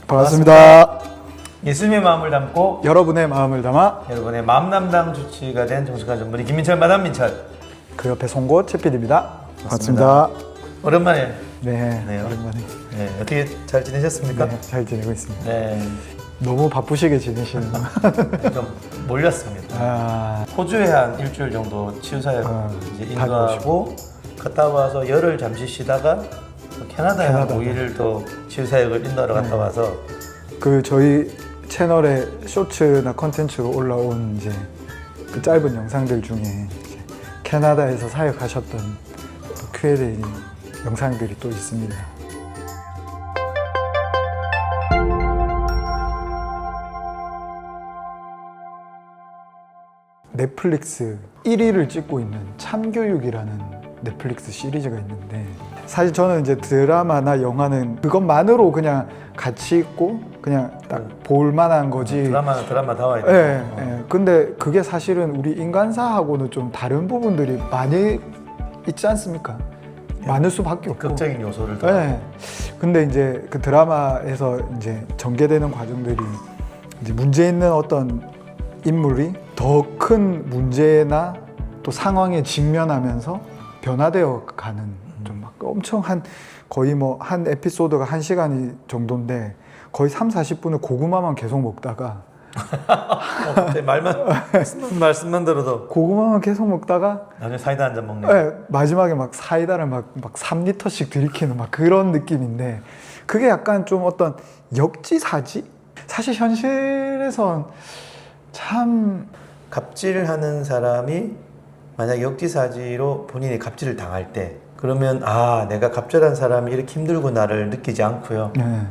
반갑습니다. 예수님의 마음을 담고 여러분의 마음을 담아 여러분의 마음 담당 주치가 된 정숙한 전문의 김민철 마담 민철. 그 옆에 송곳 최PD입니다. 반갑습니다. 반갑습니다. 오랜만에. 네, 네, 오랜만에. 네, 어떻게 잘 지내셨습니까? 네, 잘 지내고 있습니다. 네, 너무 바쁘시게 지내시는 좀 몰렸습니다. 호주에 한 일주일 정도 치유사역 이제 인도하고 갔다 와서 열흘 잠시 쉬다가 캐나다에 한 5일을 또 치유사역을 인도하러 갔다 와서 그 저희 채널에 쇼츠나 컨텐츠로 올라온 이제 그 짧은 영상들 중에 이제 캐나다에서 사역하셨던 Q&A 영상들이 또 있습니다. 넷플릭스 1위를 찍고 있는 참교육이라는 넷플릭스 시리즈가 있는데, 사실 저는 이제 드라마나 영화는 그것만으로 그냥 같이 있고 그냥 딱 볼 만한 거지. 드라마 다 와야 돼. 예, 예. 근데 그게 사실은 우리 인간사하고는 좀 다른 부분들이 많이 있지 않습니까? 많을 수밖에 없고. 극적인 요소를 더. 예. 근데 이제 그 드라마에서 이제 전개되는 과정들이 이제 문제 있는 어떤 인물이 더 큰 문제나 또 상황에 직면하면서 변화되어 가는 좀 막 엄청 거의 뭐 한 에피소드가 1시간이 정도인데 거의 30-40분을 고구마만 계속 먹다가 갑자기 말씀만 들어도 고구마만 계속 먹다가 나중에 사이다 한 잔 먹네. 네, 마지막에 막 사이다를 막 3리터씩 들이키는 막 그런 느낌인데, 그게 약간 좀 어떤 역지사지? 사실 현실에선 참 갑질하는 사람이 만약 역지사지로 본인이 갑질을 당할 때 그러면 내가 갑질한 사람이 이렇게 힘들구나를 느끼지 않고요. 네.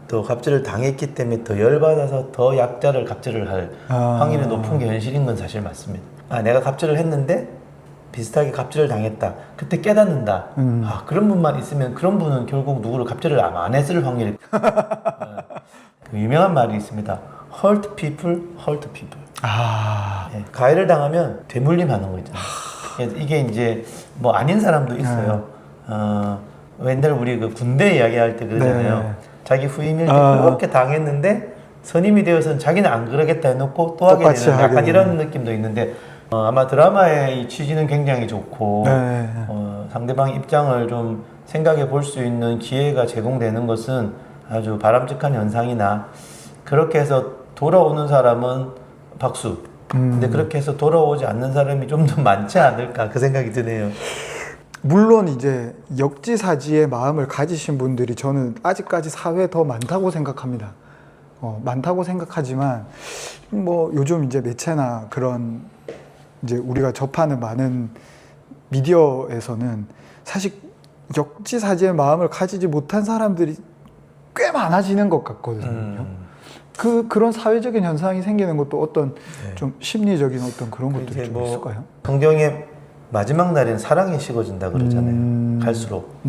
또 갑질을 당했기 때문에 더 열받아서 더 약자를 갑질을 할 확률이 높은 게 현실인 건 사실 맞습니다. 내가 갑질을 했는데 비슷하게 갑질을 당했다. 그때 깨닫는다. 그런 분만 있으면 그런 분은 결국 누구를 갑질을 안 했을 확률이 그 유명한 말이 있습니다. Hurt people, hurt people. 가해를 당하면 되물림하는 거 있잖아요. 이게 이제 뭐 아닌 사람도 있어요. 옛날 우리 그 군대 이야기할 때 그러잖아요. 네. 자기 후임일 때 그렇게 당했는데 선임이 되어서는 자기는 안 그러겠다 해놓고 또 하게 되는 약간 이런 느낌도 있는데, 아마 드라마의 이 취지는 굉장히 좋고 네. 상대방 입장을 좀 생각해 볼 수 있는 기회가 제공되는 것은 아주 바람직한 현상이나, 그렇게 해서 돌아오는 사람은 박수. 근데 그렇게 해서 돌아오지 않는 사람이 좀 더 많지 않을까, 그 생각이 드네요. 물론 이제 역지사지의 마음을 가지신 분들이 저는 아직까지 사회에 더 많다고 생각합니다. 많다고 생각하지만 뭐 요즘 이제 매체나 그런 이제 우리가 접하는 많은 미디어에서는 사실 역지사지의 마음을 가지지 못한 사람들이 꽤 많아지는 것 같거든요. 그런 사회적인 현상이 생기는 것도 어떤 좀 심리적인 어떤 그런 것들이 좀 있을까요? 성경의 마지막 날에는 사랑이 식어진다 그러잖아요. 갈수록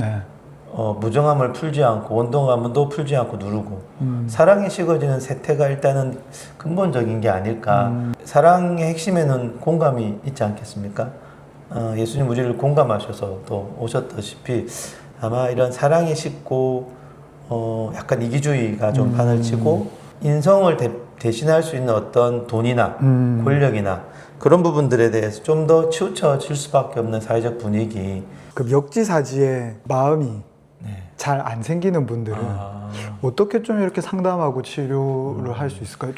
무정함을 풀지 않고 원동함도 풀지 않고 누르고 사랑이 식어지는 세태가 일단은 근본적인 게 아닐까. 사랑의 핵심에는 공감이 있지 않겠습니까? 예수님 우리를 공감하셔서 또 오셨다시피 아마 이런 사랑이 식고 약간 이기주의가 좀 판을 치고 인성을 대신할 수 있는 어떤 돈이나 권력이나 그런 부분들에 대해서 좀 더 치우쳐질 수밖에 없는 사회적 분위기. 그 역지사지의 마음이 잘 안 생기는 분들은 어떻게 좀 이렇게 상담하고 치료를 할 수 있을까요?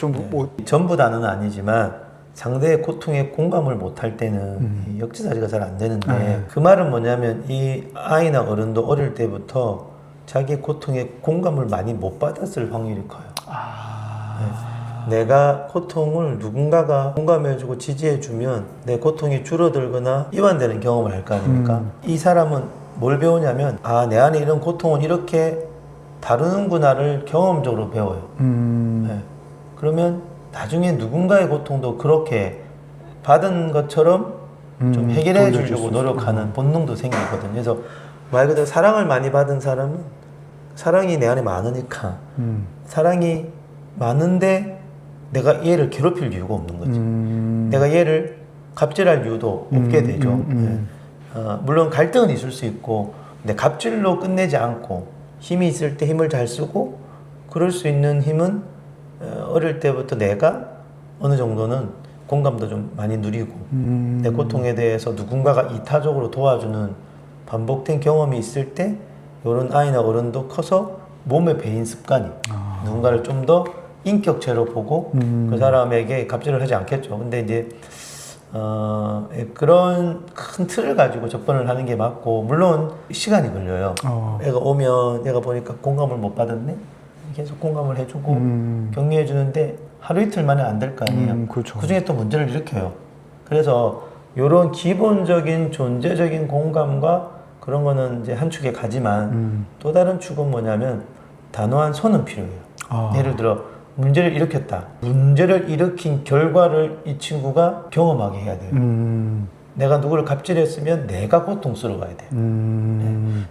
전부 다는 아니지만 상대의 고통에 공감을 못할 때는 이 역지사지가 잘 안 되는데, 그 말은 뭐냐면 이 아이나 어른도 어릴 때부터 자기의 고통에 공감을 많이 못 받았을 확률이 커요. 내가 고통을 누군가가 공감해주고 지지해주면 내 고통이 줄어들거나 이완되는 경험을 할 거 아닙니까? 이 사람은 뭘 배우냐면 내 안에 이런 고통은 이렇게 다루는구나를 경험적으로 배워요. 그러면 나중에 누군가의 고통도 그렇게 받은 것처럼 좀 해결해 주려고 노력하는 본능도 생기거든요. 그래서 말 그대로 사랑을 많이 받은 사람은 사랑이 내 안에 많으니까 사랑이 많은데 내가 얘를 괴롭힐 이유가 없는 거죠. 내가 얘를 갑질할 이유도 없게 되죠. 물론 갈등은 있을 수 있고, 근데 갑질로 끝내지 않고 힘이 있을 때 힘을 잘 쓰고 그럴 수 있는 힘은 어릴 때부터 내가 어느 정도는 공감도 좀 많이 누리고 내 고통에 대해서 누군가가 이타적으로 도와주는 반복된 경험이 있을 때 이런 아이나 어른도 커서 몸에 배인 습관이 누군가를 좀 더 인격체로 보고 그 사람에게 갑질을 하지 않겠죠. 근데 이제 그런 큰 틀을 가지고 접근을 하는 게 맞고, 물론 시간이 걸려요. 애가 오면 내가 보니까 공감을 못 받았네? 계속 공감을 해주고 격려해 주는데 하루 이틀 만에 안 될 거 아니에요. 그렇죠. 그 중에 또 문제를 일으켜요. 그래서 이런 기본적인 존재적인 공감과 그런 거는 이제 한 축에 가지만 또 다른 축은 뭐냐면 단호한 선은 필요해요. 예를 들어 문제를 일으켰다. 문제를 일으킨 결과를 이 친구가 경험하게 해야 돼요. 내가 누구를 갑질했으면 내가 고통스러워야 돼요.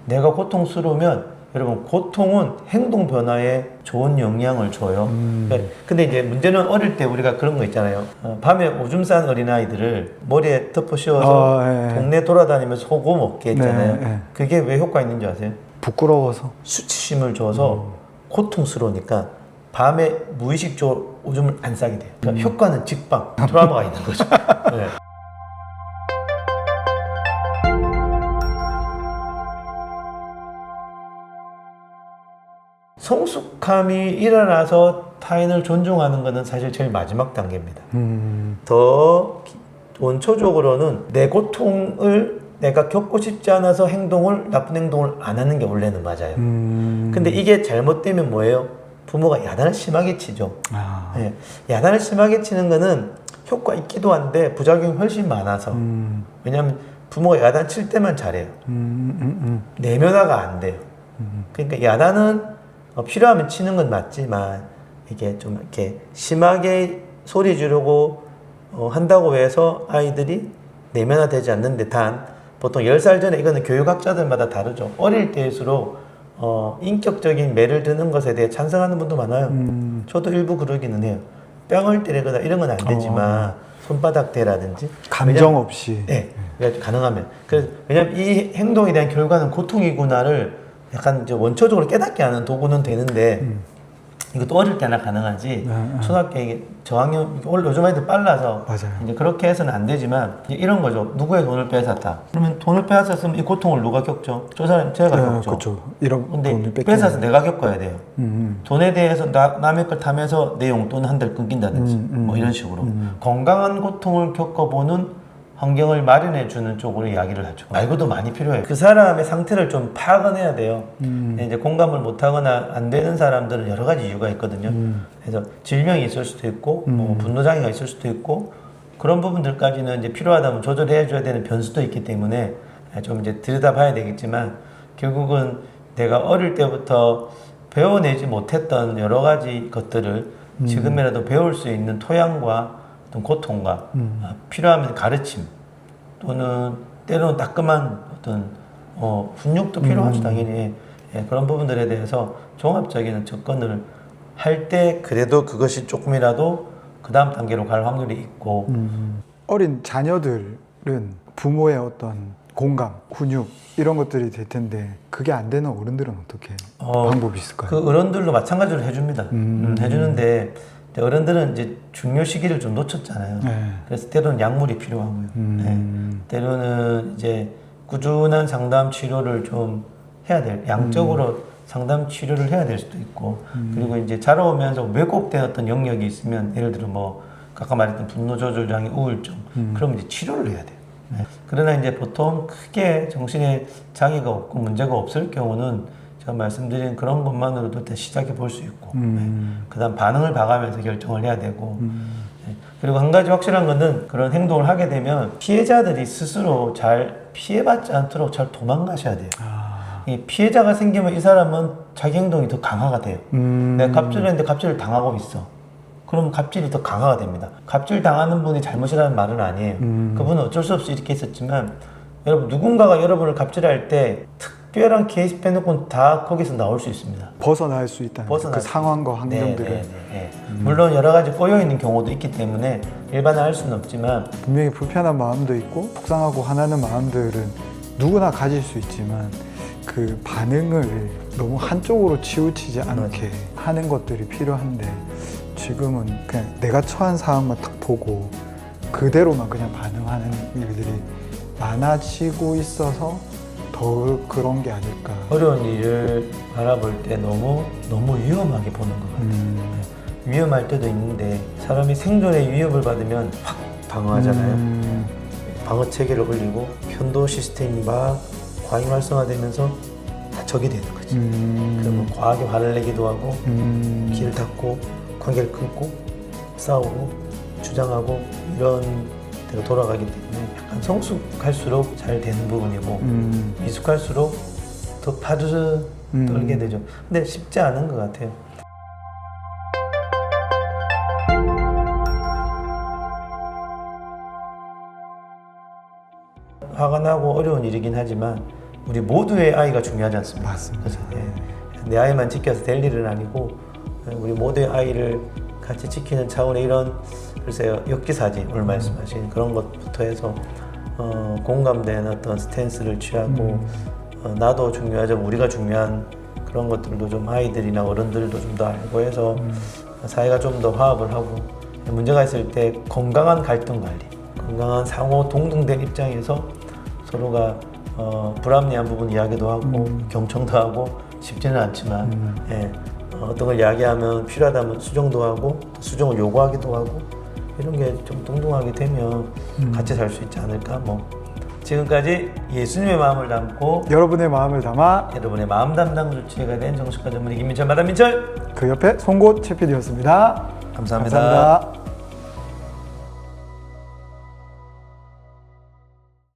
내가 고통스러우면 여러분 고통은 행동 변화에 좋은 영향을 줘요. 근데 이제 문제는 어릴 때 우리가 그런 거 있잖아요. 밤에 오줌 싼 어린아이들을 머리에 덮어 씌워서 동네 돌아다니면서 소고 먹게 했잖아요. 그게 왜 효과 있는지 아세요? 부끄러워서. 수치심을 줘서 고통스러우니까 밤에 무의식적으로 오줌을 안 싸게 돼요. 그러니까 효과는 직방, 트라우마가 있는 거죠. 네. 성숙함이 일어나서 타인을 존중하는 것은 사실 제일 마지막 단계입니다. 더 원초적으로는 내 고통을 내가 겪고 싶지 않아서 나쁜 행동을 안 하는 게 원래는 맞아요. 근데 이게 잘못되면 뭐예요? 부모가 야단을 심하게 치죠. 네. 야단을 심하게 치는 거는 효과 있기도 한데 부작용이 훨씬 많아서. 왜냐하면 부모가 야단 칠 때만 잘해요. 내면화가 안 돼요. 그러니까 야단은 필요하면 치는 건 맞지만 이게 좀 이렇게 심하게 소리 지르고 한다고 해서 아이들이 내면화되지 않는데, 단 보통 10살 전에, 이거는 교육학자들마다 다르죠. 어릴 때일수록 인격적인 매를 드는 것에 대해 찬성하는 분도 많아요. 저도 일부 그러기는 해요. 뺨을 때리거나 이런 건 안 되지만 손바닥 대라든지 감정 없이. 네, 가능하면. 그래서 왜냐면 이 행동에 대한 결과는 고통이구나를 약간 이제 원초적으로 깨닫게 하는 도구는 되는데 이것도 어릴 때나 가능하지. 초등학교 저학년, 요즘 아이들 빨라서 맞아요. 이제 그렇게 해서는 안 되지만 이제 이런 거죠. 누구의 돈을 뺏었다. 그러면 돈을 뺏었으면 이 고통을 누가 겪죠? 저 사람 제가 겪죠. 그렇죠. 이런 근데 돈을 뺏어서 내가 겪어야 돼요. 돈에 대해서 남의 걸 타면서 내 용돈을 한 달 끊긴다든지 뭐 이런 식으로 건강한 고통을 겪어보는 환경을 마련해 주는 쪽으로 이야기를 하죠. 말고도 많이 필요해요. 그 사람의 상태를 좀 파악은 해야 돼요. 이제 공감을 못하거나 안 되는 사람들은 여러 가지 이유가 있거든요. 그래서 질병이 있을 수도 있고, 뭐 분노 장애가 있을 수도 있고, 그런 부분들까지는 이제 필요하다면 조절해 줘야 되는 변수도 있기 때문에 좀 이제 들여다봐야 되겠지만, 결국은 내가 어릴 때부터 배워내지 못했던 여러 가지 것들을 지금이라도 배울 수 있는 토양과 어떤 고통과 필요하면 가르침, 또는 때로는 따끔한 어떤 훈육도 필요하죠. 당연히. 그런 부분들에 대해서 종합적인 접근을 할 때 그래도 그것이 조금이라도 그 다음 단계로 갈 확률이 있고. 어린 자녀들은 부모의 어떤 공감, 훈육 이런 것들이 될 텐데 그게 안 되는 어른들은 어떻게 방법이 있을까요? 그 어른들도 마찬가지로 해줍니다. 해주는데 어른들은 이제 중요 시기를 좀 놓쳤잖아요. 그래서 때로는 약물이 필요하고요. 때로는 이제 꾸준한 상담 치료를 좀 해야 될, 양적으로 상담 치료를 해야 될 수도 있고, 그리고 이제 자라오면서 왜곡된 어떤 영역이 있으면, 예를 들어 뭐 아까 말했던 분노 조절 장애, 우울증, 그러면 이제 치료를 해야 돼요. 그러나 이제 보통 크게 정신에 장애가 없고 문제가 없을 경우는 제가 말씀드린 그런 것만으로도 일단 시작해 볼 수 있고, 그 다음 반응을 봐가면서 결정을 해야 되고, 그리고 한 가지 확실한 것은 그런 행동을 하게 되면 피해자들이 스스로 잘 피해받지 않도록 잘 도망가셔야 돼요. 이 피해자가 생기면 이 사람은 자기 행동이 더 강화가 돼요. 내가 갑질을 했는데 갑질을 당하고 있어. 그럼 갑질이 더 강화가 됩니다. 갑질 당하는 분이 잘못이라는 말은 아니에요. 그분은 어쩔 수 없이 이렇게 했었지만, 여러분 누군가가 여러분을 갑질할 때 특별한 케이스 빼놓고는 다 거기서 나올 수 있습니다. 벗어날 수 있다는 그 상황과 환경들을. 물론 여러 가지 꼬여있는 경우도 있기 때문에 일반화할 수는 없지만, 분명히 불편한 마음도 있고 속상하고 화나는 마음들은 누구나 가질 수 있지만 그 반응을 너무 한쪽으로 치우치지 않게 하는 것들이 필요한데 지금은 그냥 내가 처한 상황만 딱 보고 그대로만 그냥 반응하는 일들이 많아지고 있어서 더 그런 게 아닐까. 어려운 일을 바라볼 때 너무 위험하게 보는 것 같아요. 위험할 때도 있는데 사람이 생존의 위협을 받으면 확 방어하잖아요. 방어 체계를 올리고 편도 시스템이 막 과잉 활성화되면서 다 적이 되는 거지. 그러면 과하게 화를 내기도 하고 길을 닫고 관계를 끊고 싸우고 주장하고 이런 데로 돌아가기 때문에 약간 성숙할수록 잘 되는 부분이고 미숙할수록 더 파르르 떨게 되죠. 근데 쉽지 않은 것 같아요. 화가 나고 어려운 일이긴 하지만 우리 모두의 아이가 중요하지 않습니까? 맞습니다. 그래서 내 아이만 지켜서 될 일은 아니고 우리 모두의 아이를 같이 지키는 차원의 이런 글쎄요 역지사지 오늘 말씀하신 그런 것부터 해서 공감된 어떤 스탠스를 취하고 나도 중요하지만 우리가 중요한 그런 것들도 좀 아이들이나 어른들도 좀 더 알고 해서 사회가 좀 더 화합을 하고 문제가 있을 때 건강한 갈등 관리, 건강한 상호 동등된 입장에서 서로가 불합리한 부분 이야기도 하고 경청도 하고 쉽지는 않지만 어떤 걸 이야기하면 필요하다면 수정도 하고 수정을 요구하기도 하고 이런 게 좀 동등하게 되면 같이 살 수 있지 않을까. 뭐 지금까지 예수님의 마음을 담고 여러분의 마음을 담아 여러분의 마음 담당 주체가 된 정신과 전문의 김민철 마담민철 그 옆에 송곳 채피디였습니다. 감사합니다. 감사합니다.